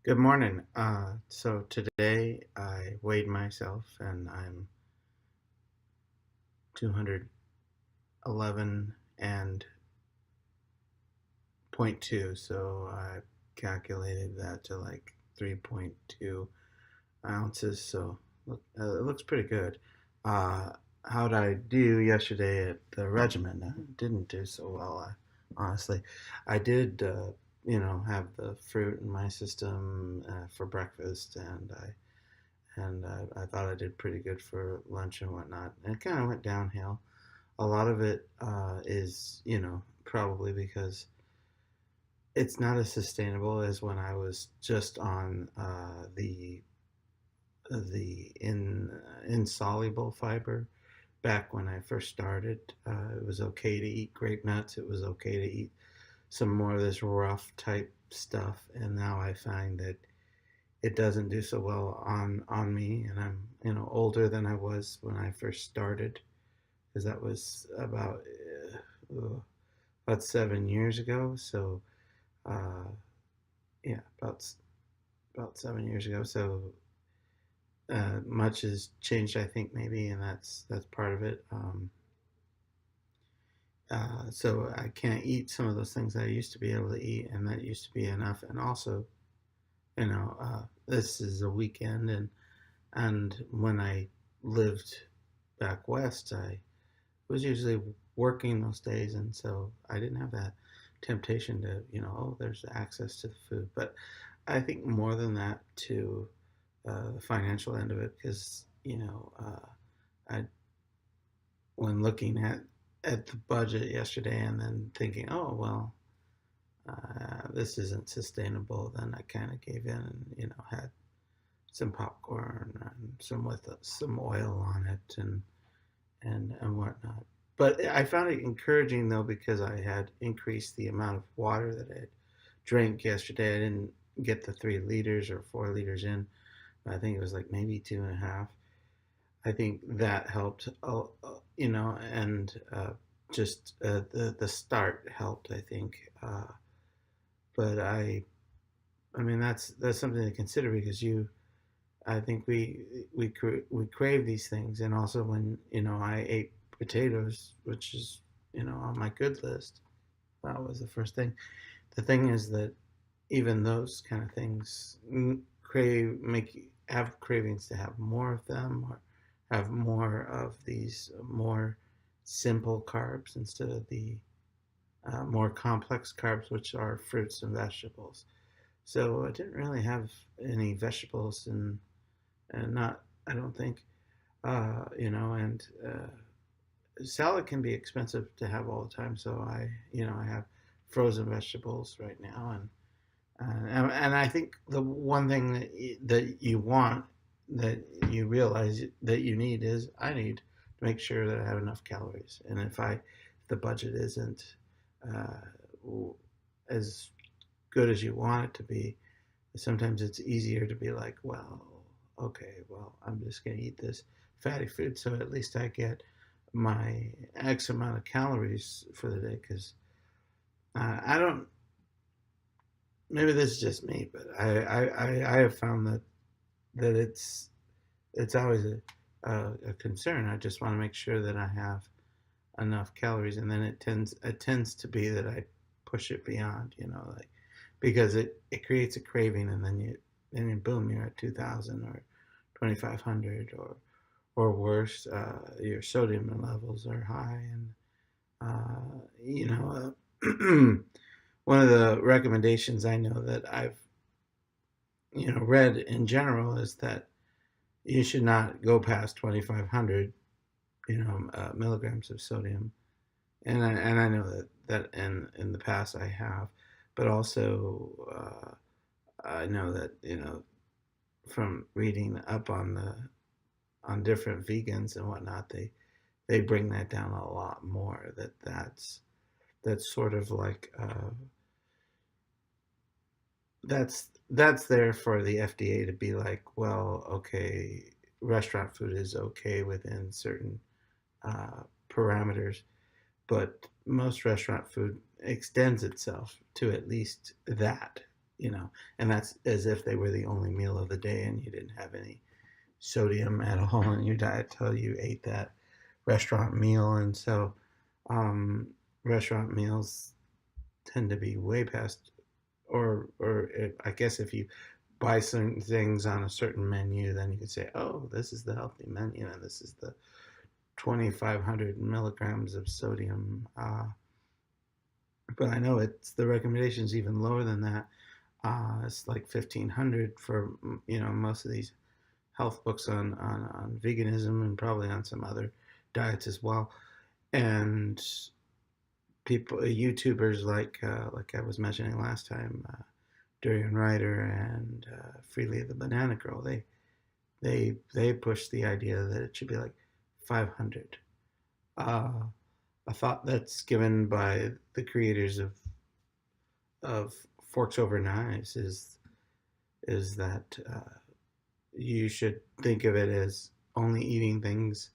Good morning. So today I weighed myself and I'm 211 and point 0.2. So I calculated that to like 3.2 ounces. So it looks pretty good. Uh, how did I do yesterday at the regiment? I didn't do so well, honestly. I did, have the fruit in my system for breakfast, and I thought I did pretty good for lunch and whatnot. And it kind of went downhill. A lot of it is, probably because it's not as sustainable as when I was just on the insoluble fiber back when I first started. It was okay to eat grape nuts. It was okay to eat some more of this rough type stuff, and now I find that it doesn't do so well on me, and I'm older than I was when I first started, because that was about 7 years ago. So uh, yeah, about 7 years ago. So much has changed, I think, maybe, and that's part of it. So I can't eat some of those things that I used to be able to eat, and that used to be enough. And also, this is a weekend, and when I lived back west, I was usually working those days, and so I didn't have that temptation to, oh, there's access to the food. But I think more than that, to the financial end of it, because I when looking at the budget yesterday, and then thinking, oh well, this isn't sustainable, then I kind of gave in and had some popcorn and some with some oil on it and whatnot. But I found it encouraging though, because I had increased the amount of water that I had drank yesterday. I didn't get the 3 liters or 4 liters in. I think it was like maybe 2.5. I think that helped, and just the start helped. I think, but I mean that's something to consider, because I think we crave these things, and also when I ate potatoes, which is on my good list. That was the first thing. The thing is that even those kind of things make you have cravings to have more of them, or have more of these more simple carbs instead of the more complex carbs, which are fruits and vegetables. So I didn't really have any vegetables, and not, I don't think, and salad can be expensive to have all the time. So I have frozen vegetables right now, and I think the one thing that you want, that you realize that you need, is I need to make sure that I have enough calories. And if the budget isn't as good as you want it to be, sometimes it's easier to be like, well, okay, well, I'm just going to eat this fatty food, so at least I get my X amount of calories for the day. Because I don't, maybe this is just me, but I have found that it's always a concern. I just want to make sure that I have enough calories, and then it tends to be that I push it beyond, like, because it creates a craving, and then boom, you're at 2,000 or 2,500, or worse. Your sodium levels are high, and one of the recommendations I know that I've read in general is that you should not go past 2,500 milligrams of sodium. And I know that in the past I have, but also I know that from reading up on different vegans and whatnot, they bring that down a lot more. That's sort of like that's there for the FDA to be like, well, okay, restaurant food is okay within certain parameters, but most restaurant food extends itself to at least that. and that's as if they were the only meal of the day and you didn't have any sodium at all in your diet till you ate that restaurant meal. And so um, restaurant meals tend to be way past, I guess if you buy certain things on a certain menu, then you could say, oh, this is the healthy menu and this is the 2,500 milligrams of sodium. But I know the recommendation's even lower than that. It's like 1,500 for most of these health books on veganism and probably on some other diets as well. And people, YouTubers like I was mentioning last time, Durian Ryder and Freely the Banana Girl, they push the idea that it should be like 500. Uh, a thought that's given by the creators of Forks Over Knives is that you should think of it as only eating things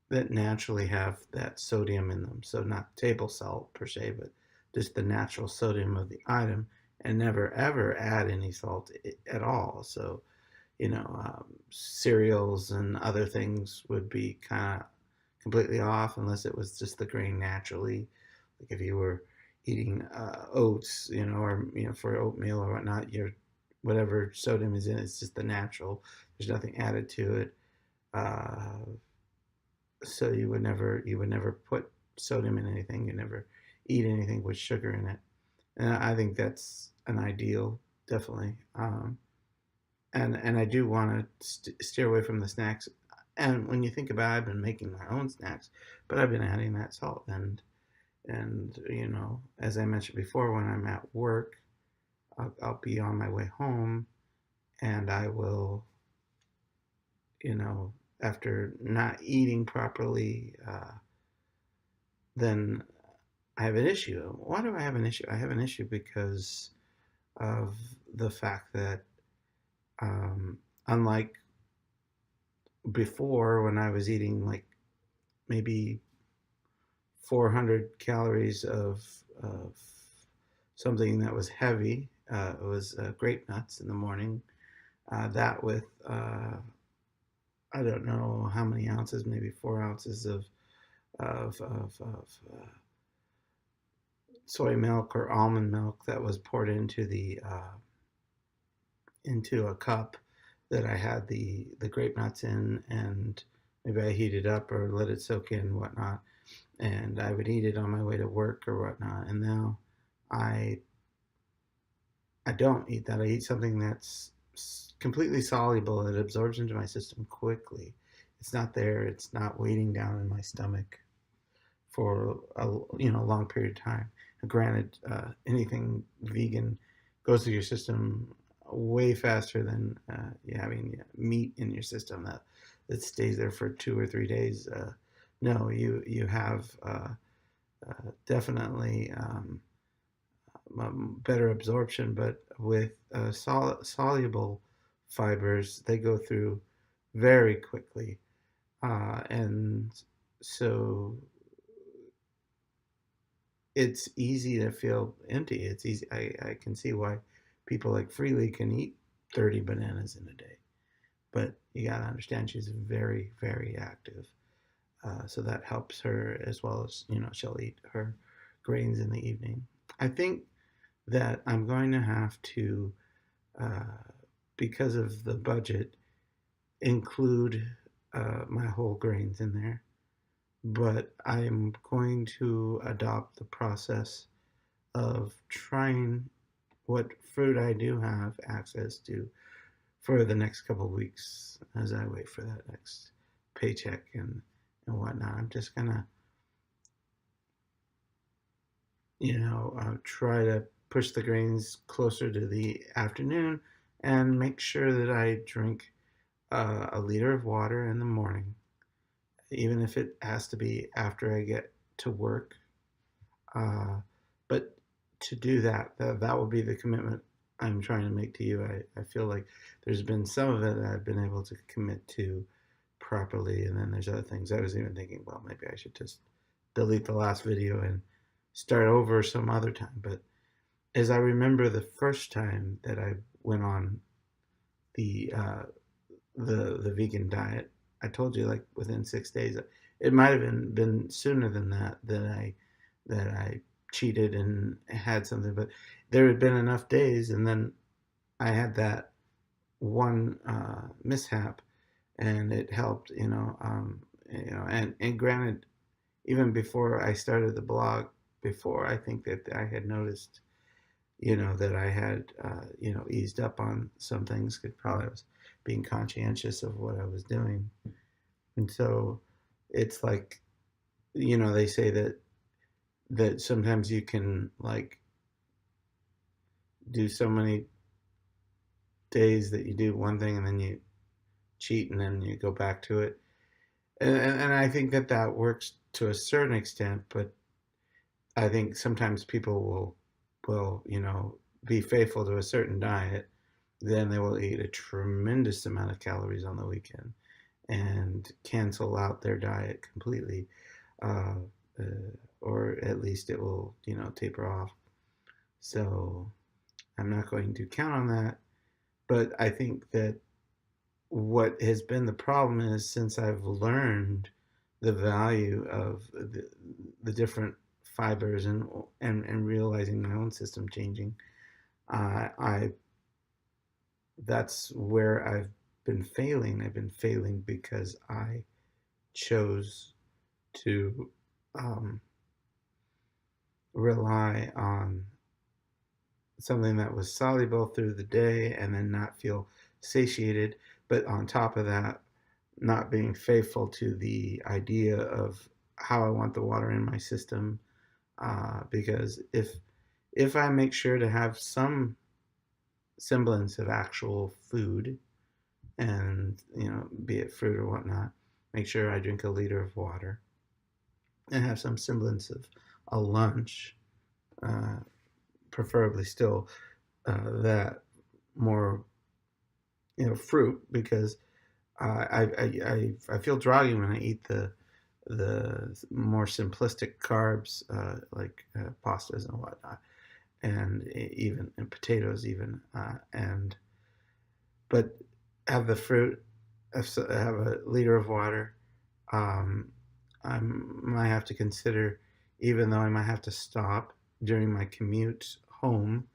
that naturally have that sodium in them. So not table salt per se, but just the natural sodium of the item, and never ever add any salt at all. So cereals and other things would be kind of completely off unless it was just the grain naturally. Like if you were eating oats, or for oatmeal or whatnot, your whatever sodium is in it's just the natural. There's nothing added to it. So you would never put sodium in anything. You never eat anything with sugar in it, and I think that's an ideal, definitely. And I do want to steer away from the snacks. And when you think about it, I've been making my own snacks, but I've been adding that salt. And as I mentioned before, when I'm at work, I'll be on my way home, and I will, after not eating properly, then I have an issue. Why do I have an issue? I have an issue because of the fact that, unlike before when I was eating like maybe 400 calories of something that was heavy, it was grape nuts in the morning. That with I don't know how many ounces, maybe 4 ounces of soy milk or almond milk that was poured into a cup that I had the grape nuts in, and maybe I heated up or let it soak in and whatnot, and I would eat it on my way to work or whatnot. And now I I don't eat that. I eat something that's completely soluble. It absorbs into my system quickly. It's not there. It's not waiting down in my stomach for a long period of time. Granted, anything vegan goes through your system way faster than you having meat in your system that stays there for 2 or 3 days. No, you have definitely better absorption, but with soluble fibers, they go through very quickly, and so it's easy to feel empty. It's easy. I can see why people like Freely can eat 30 bananas in a day, but you gotta understand she's very, very active. So that helps her as well as, she'll eat her grains in the evening. I think that I'm going to have to, uh, because of the budget, include my whole grains in there. But I'm going to adopt the process of trying what fruit I do have access to for the next couple of weeks as I wait for that next paycheck and whatnot. I'm just gonna, try to push the grains closer to the afternoon and make sure that I drink a liter of water in the morning, even if it has to be after I get to work. But to do that will be the commitment I'm trying to make to you. I feel like there's been some of it that I've been able to commit to properly, and then there's other things. I was even thinking, well, maybe I should just delete the last video and start over some other time. But is I remember the first time that I went on the uh, the vegan diet. I told you like within 6 days. It might have been sooner than that I cheated and had something, but there had been enough days, and then I had that one mishap, and it helped. And granted, even before I started the blog, before I think that I had noticed, that I had, eased up on some things because probably I was being conscientious of what I was doing. And so it's like, they say that sometimes you can like do so many days that you do one thing and then you cheat and then you go back to it. And I think that that works to a certain extent, but I think sometimes people will be faithful to a certain diet, then they will eat a tremendous amount of calories on the weekend and cancel out their diet completely, uh, uh, or at least it will taper off. So I'm not going to count on that, but I think that what has been the problem is since I've learned the value of the different fibers and realizing my own system changing, I that's where I've been failing. I've been failing because I chose to um, rely on something that was soluble through the day and then not feel satiated. But on top of that, not being faithful to the idea of how I want the water in my system. Because if I make sure to have some semblance of actual food, and be it fruit or whatnot, make sure I drink a liter of water and have some semblance of a lunch, uh, preferably still that more fruit, because I feel droggy when I eat the more simplistic carbs, like pastas and whatnot, and even and potatoes even, and but have the fruit, have a liter of water. Um, I might have to consider, even though I might have to stop during my commute home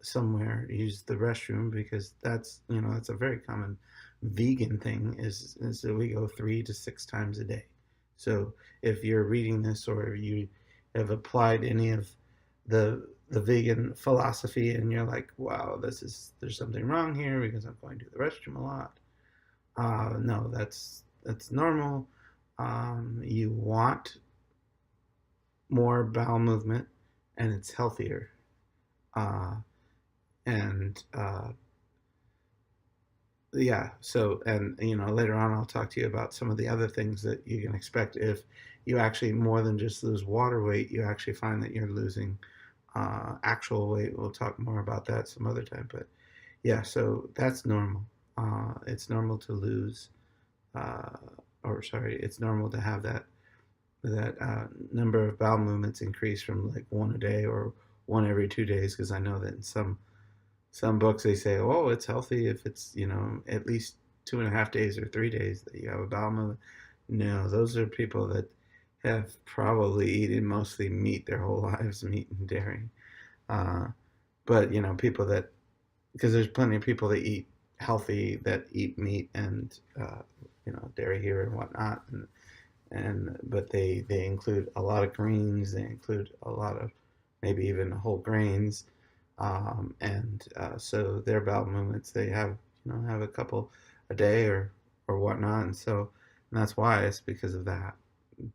somewhere, use the restroom, because that's a very common vegan thing, is that we go 3 to 6 times a day. So if you're reading this or you have applied any of the vegan philosophy and you're like, wow, there's something wrong here because I'm going to the restroom a lot. No, that's normal. You want more bowel movement, and it's healthier. Uh, and Yeah, so, and later on I'll talk to you about some of the other things that you can expect if you actually more than just lose water weight, you actually find that you're losing actual weight. We'll talk more about that some other time, but yeah, so that's normal. It's normal to lose, uh, or sorry, it's normal to have that number of bowel movements increase from like one a day or one every 2 days, because I know that in some books they say, oh, it's healthy if it's at least 2.5 days or 3 days that you have a bowel movement. No, those are people that have probably eaten mostly meat their whole lives, meat and dairy. Uh, but people that, because there's plenty of people that eat healthy that eat meat and dairy here and whatnot, and but they include a lot of greens, they include a lot of maybe even whole grains, and so their bowel movements, they have a couple a day or whatnot, and that's why it's because of that.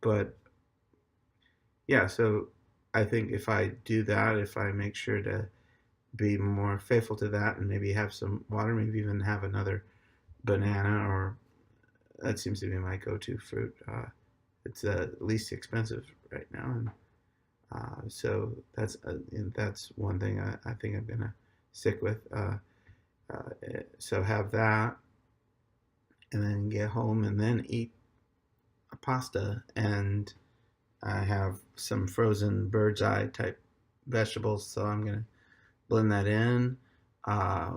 But yeah, so I think if I do that, if I make sure to be more faithful to that and maybe have some water, maybe even have another banana, or that seems to be my go-to fruit. It's least expensive right now, and so that's one thing I think I'm gonna stick with. So have that, and then get home, and then eat a pasta, and I have some frozen bird's eye type vegetables, so I'm gonna blend that in. Uh,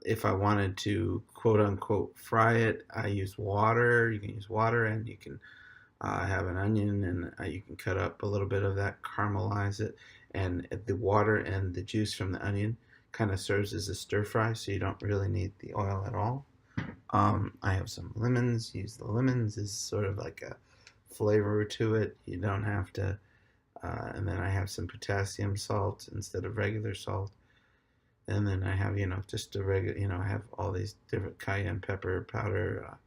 if I wanted to quote unquote fry it, I use water. You can use water, and you can have an onion, and you can cut up a little bit of that, caramelize it, and the water and the juice from the onion kind of serves as a stir fry, so you don't really need the oil at all. I have some lemons. Use the lemons as sort of like a flavor to it. You don't have to. And then I have some potassium salt instead of regular salt. And then I have, just a regular, I have all these different cayenne pepper powder,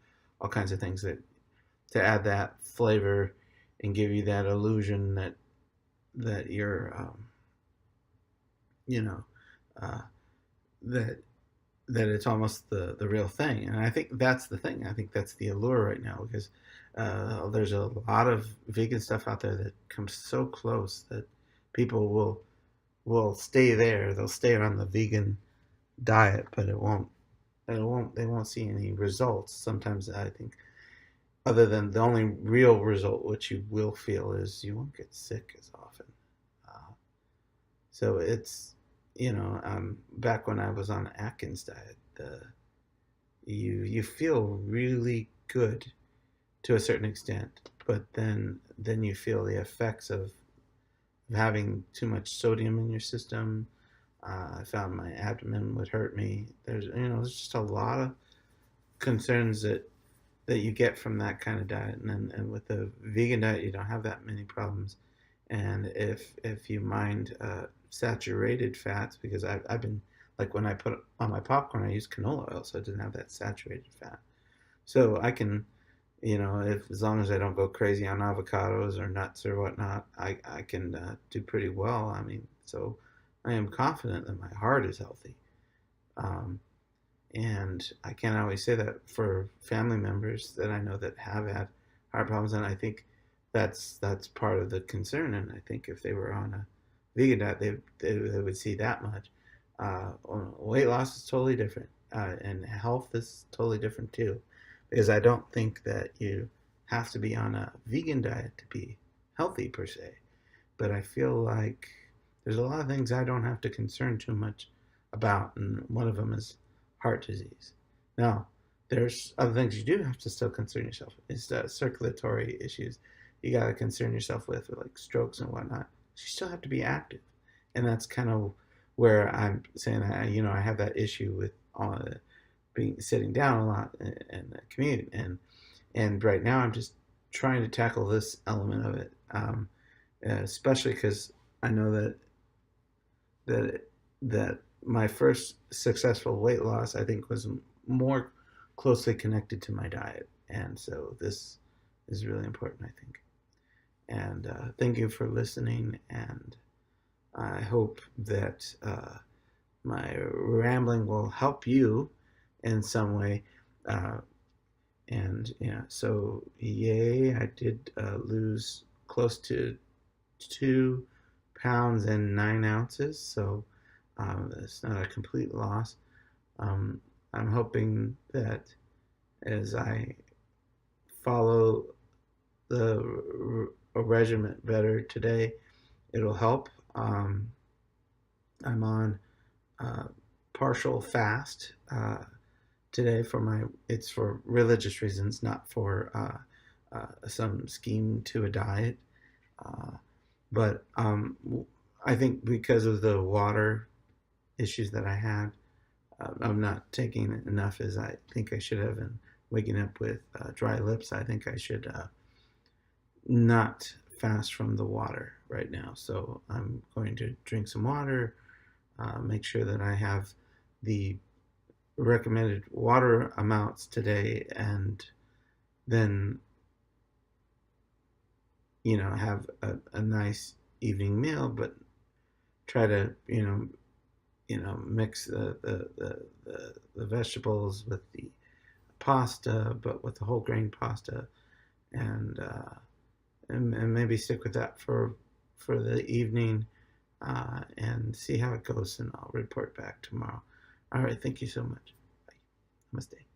all kinds of things that to add that flavor and give you that illusion that you're, you know, uh, that it's almost the real thing. And I think that's the thing. I think that's the allure right now, because there's a lot of vegan stuff out there that comes so close that people will stay there. They'll stay on the vegan diet, but they won't see any results. Sometimes I think, other than the only real result which you will feel is you won't get sick as often. Uh, so it's, back when I was on Atkins diet, you feel really good to a certain extent, but then you feel the effects of having too much sodium in your system. I found my abdomen would hurt me. There's just a lot of concerns that you get from that kind of diet, and with the vegan diet, you don't have that many problems. And if you mind saturated fats, because I've been, like, when I put on my popcorn, I use canola oil, so it doesn't have that saturated fat. So I can, if as long as I don't go crazy on avocados or nuts or whatnot, I can do pretty well. I mean, so I am confident that my heart is healthy. Um, and I can't always say that for family members that I know that have had heart problems, and I think that's part of the concern. And I think if they were on a vegan diet, they would see that much. Weight loss is totally different, and health is totally different too, because I don't think that you have to be on a vegan diet to be healthy per se. But I feel like there's a lot of things I don't have to concern too much about, and one of them is heart disease. Now, there's other things you do have to still concern yourself with. It's circulatory issues you got to concern yourself with, like strokes and whatnot. You still have to be active, and that's kind of where I'm saying that I have that issue with being sitting down a lot and the commute, and right now I'm just trying to tackle this element of it, especially because I know that that my first successful weight loss, I think, was more closely connected to my diet, and so this is really important, I think. And thank you for listening, and I hope that my rambling will help you in some way. Uh, and yeah, so yay, I did lose close to 2 pounds and 9 ounces, so it's not a complete loss. Um, I'm hoping that as I follow the regimen better today, it'll help. I'm on uh, partial fast today it's for religious reasons, not for some scheme to a diet. Uh, but I think because of the water issues that I had, I'm not taking enough as I think I should have, and waking up with dry lips. I think I should not fast from the water right now. So I'm going to drink some water, make sure that I have the recommended water amounts today, and then have a nice evening meal, but try to mix the vegetables with the pasta, but with the whole grain pasta, and and maybe stick with that for the evening, and see how it goes, and I'll report back tomorrow. All right, thank you so much. Bye. Namaste.